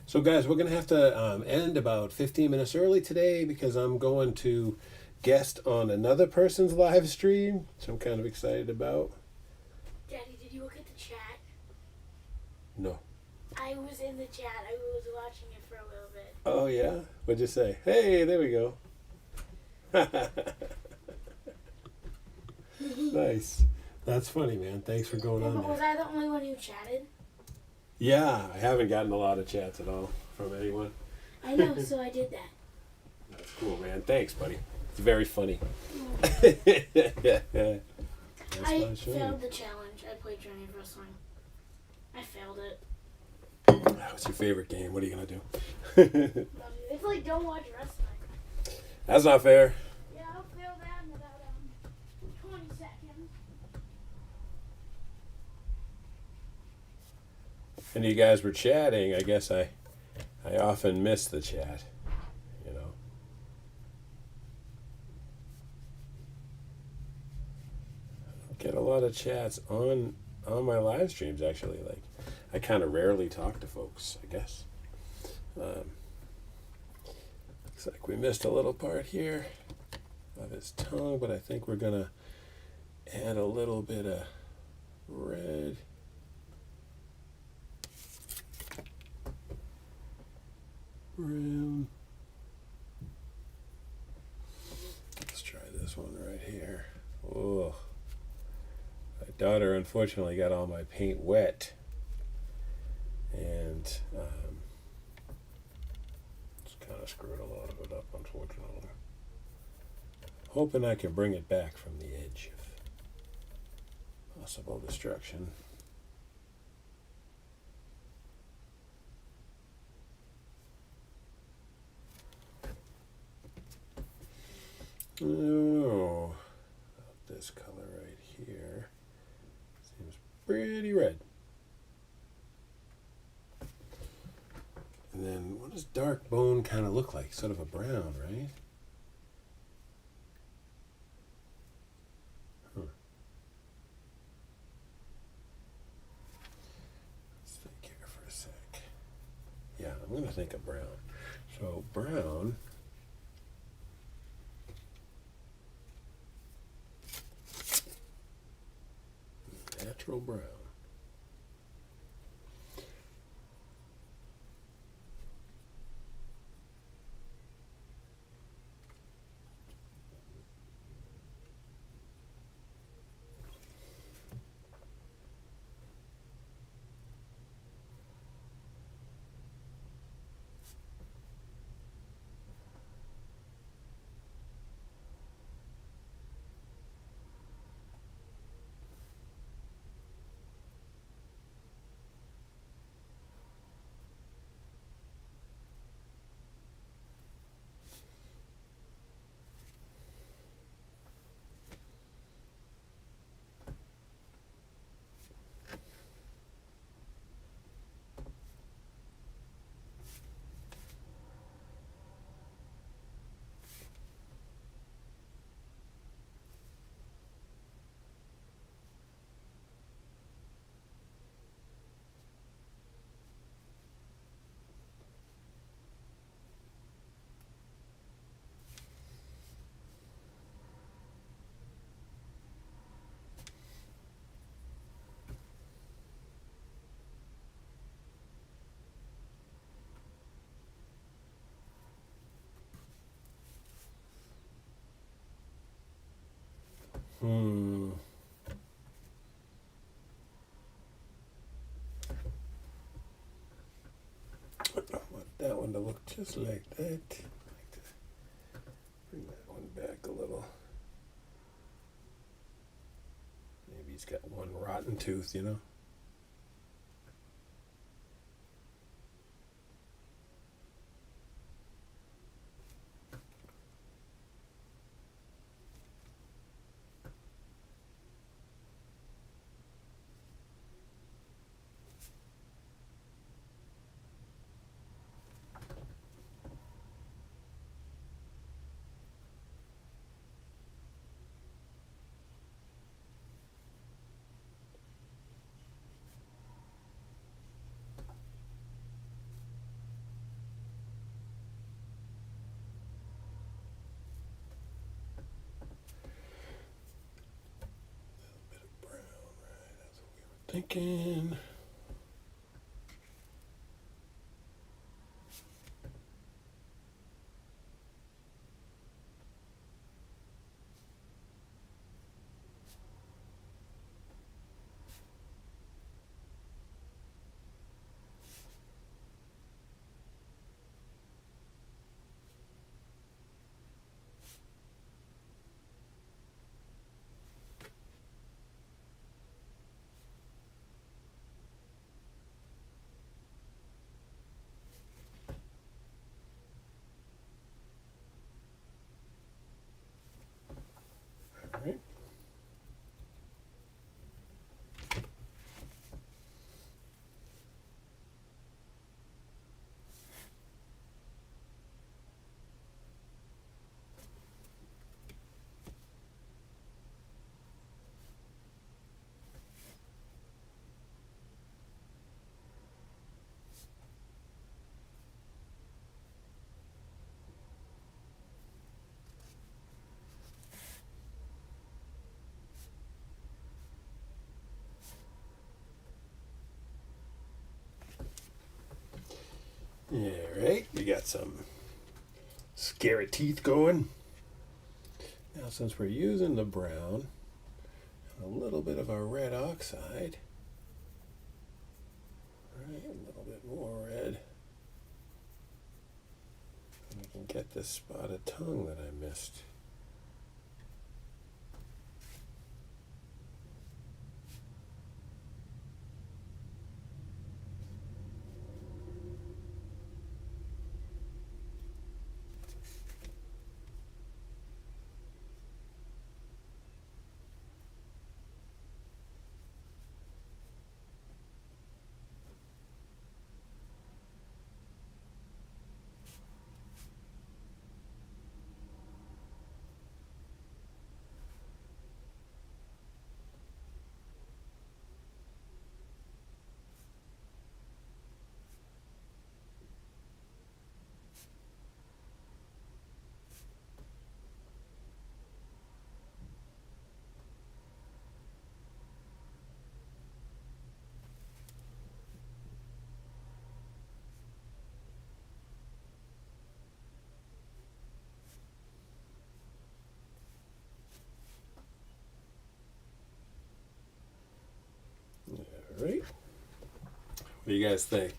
Speaker 1: So, guys, we're going to have to end about 15 minutes early today because I'm going to guest on another person's live stream, so I'm kind of excited about.
Speaker 2: Daddy, did you look at the chat?
Speaker 1: No.
Speaker 2: I was in the chat. I was watching it for a little bit.
Speaker 1: Oh, yeah? What'd you say? Hey, there we go. Nice. That's funny, man. Thanks for going on
Speaker 2: But was
Speaker 1: there.
Speaker 2: I the only one who chatted?
Speaker 1: Yeah, I haven't gotten a lot of chats at all from anyone.
Speaker 2: I know, so I did that.
Speaker 1: That's cool, man. Thanks, buddy. It's very funny.
Speaker 2: I
Speaker 1: That's
Speaker 2: failed the challenge. I played Journey of Wrestling. I failed it.
Speaker 1: What's your favorite game? What are you going to do?
Speaker 2: It's like, don't watch wrestling.
Speaker 1: That's not fair.
Speaker 2: Yeah, I'll fail that in about 20 seconds.
Speaker 1: And you guys were chatting. I guess I often miss the chat, you know. I don't get a lot of chats on my live streams, actually. Like, I kind of rarely talk to folks, I guess. Looks like we missed a little part here of his tongue, but I think we're going to add a little bit of red. Room. Let's try this one right here. Oh, my daughter unfortunately got all my paint wet, and just kind of screwed a lot of it up, unfortunately. Hoping I can bring it back from the edge of possible destruction. Oh, this color right here seems pretty red. And then what does dark bone kind of look like? Sort of a brown, right? Huh. Let's think here for a sec. Yeah, I'm going to think of brown. So brown. Natural brown. I want that one to look just like that. I'd like to bring that one back a little. Maybe he's got one rotten tooth, you know? thinking. All right. Yeah, right. We got some scary teeth going. Now, since we're using the brown and a little bit of our red oxide, right, a little bit more red, and we can get this spotted tongue that I missed. All right. What do you guys think?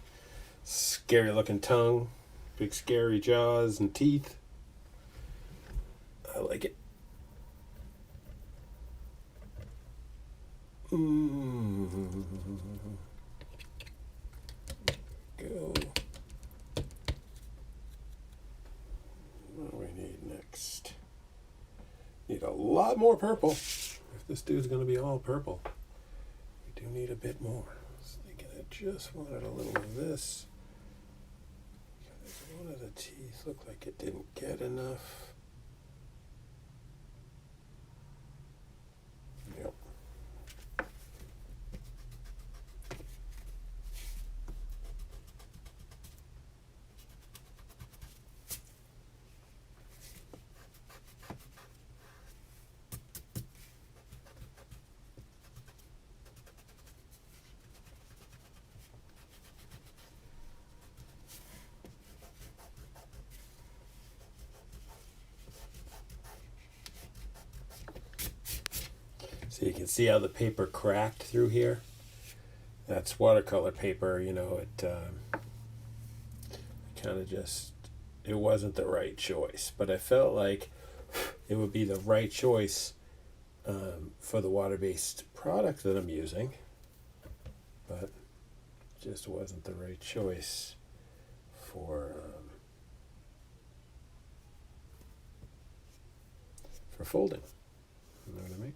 Speaker 1: Scary looking tongue, big scary jaws and teeth. I like it. Go. What do we need next? Need a lot more purple. If this dude's going to be all purple, we do need a bit more. I was thinking I just wanted a little of this. Because one of the teeth looked like it didn't get enough. Yep. So you can see how the paper cracked through here. That's watercolor paper, you know, it kind of just, it wasn't the right choice. But I felt like it would be the right choice for the water-based product that I'm using. But it just wasn't the right choice for folding. You know what I mean?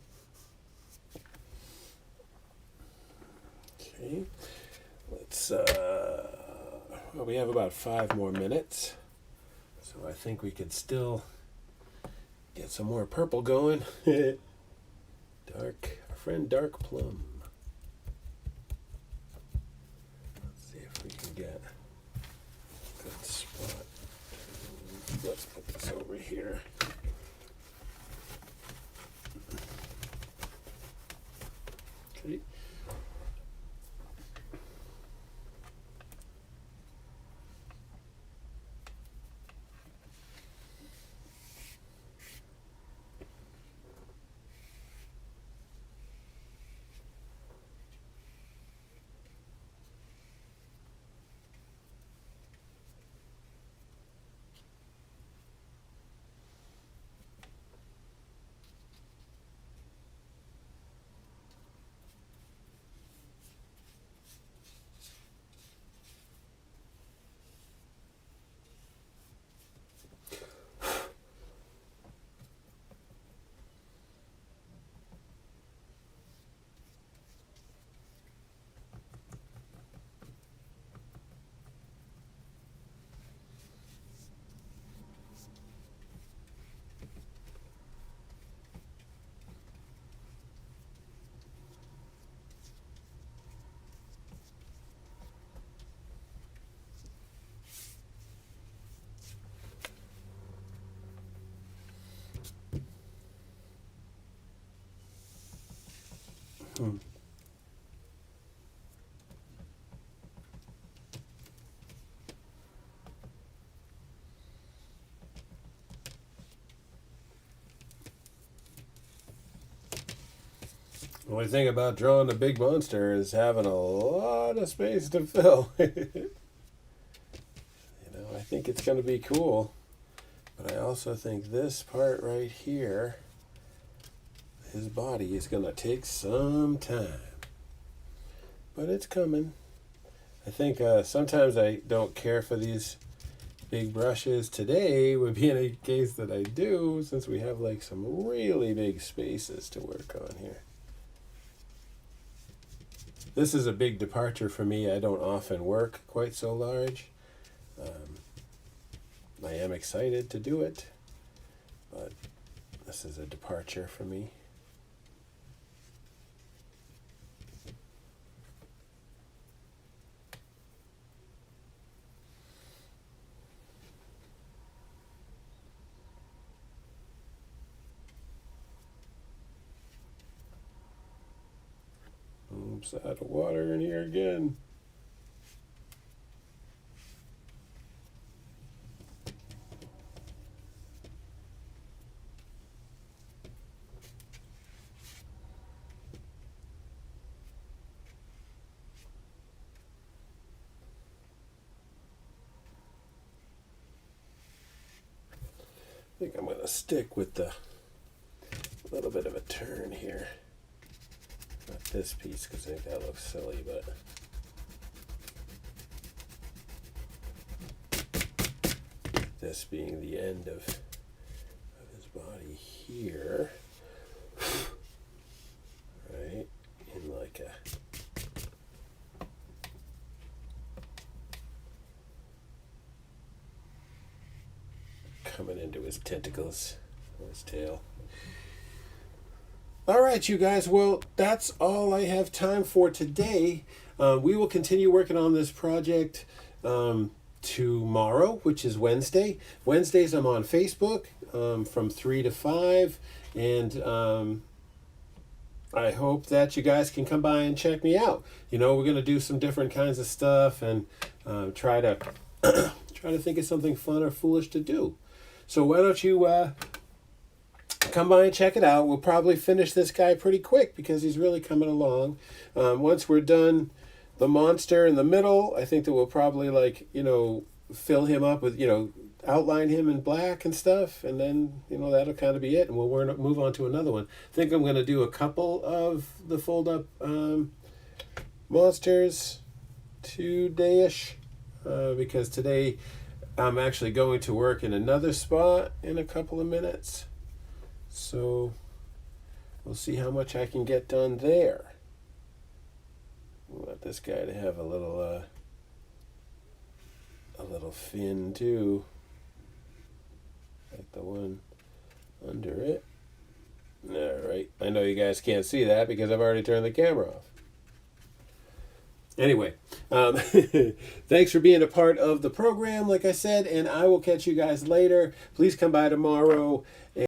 Speaker 1: Okay, let's, well, we have about 5 more minutes, so I think we could still get some more purple going. Our friend Dark Plum. Let's see if we can get a good spot. Let's put this over here. Okay. The only thing about drawing a big monster is having a lot of space to fill. I think it's going to be cool. But I also think this part right here, his body, is going to take some time. But it's coming. I think sometimes I don't care for these big brushes. Today would be in a case that I do, since we have like some really big spaces to work on here. This is a big departure for me. I don't often work quite so large. I am excited to do it, but this is a departure for me. Oops, out of water in here again. I think I'm going to stick with the little bit of a turn here. Not this piece, because I think that looks silly, but this being the end of his body here, right, in like a coming into his tentacles, his tail. All right, you guys. Well, that's all I have time for today. We will continue working on this project tomorrow, which is Wednesday. Wednesdays I'm on Facebook from 3 to 5. And I hope that you guys can come by and check me out. We're going to do some different kinds of stuff and try to think of something fun or foolish to do. So why don't you come by and check it out. We'll probably finish this guy pretty quick because he's really coming along. Once we're done the monster in the middle, I think that we'll probably fill him up with, outline him in black and stuff. And then, that'll kind of be it. And we'll move on to another one. I think I'm going to do a couple of the fold up monsters today-ish because today I'm actually going to work in another spot in a couple of minutes. So we'll see how much I can get done there. I want this guy to have a little fin too, like the one under it. All right, I know you guys can't see that because I've already turned the camera off. Anyway, thanks for being a part of the program, like I said, and I will catch you guys later. Please come by tomorrow.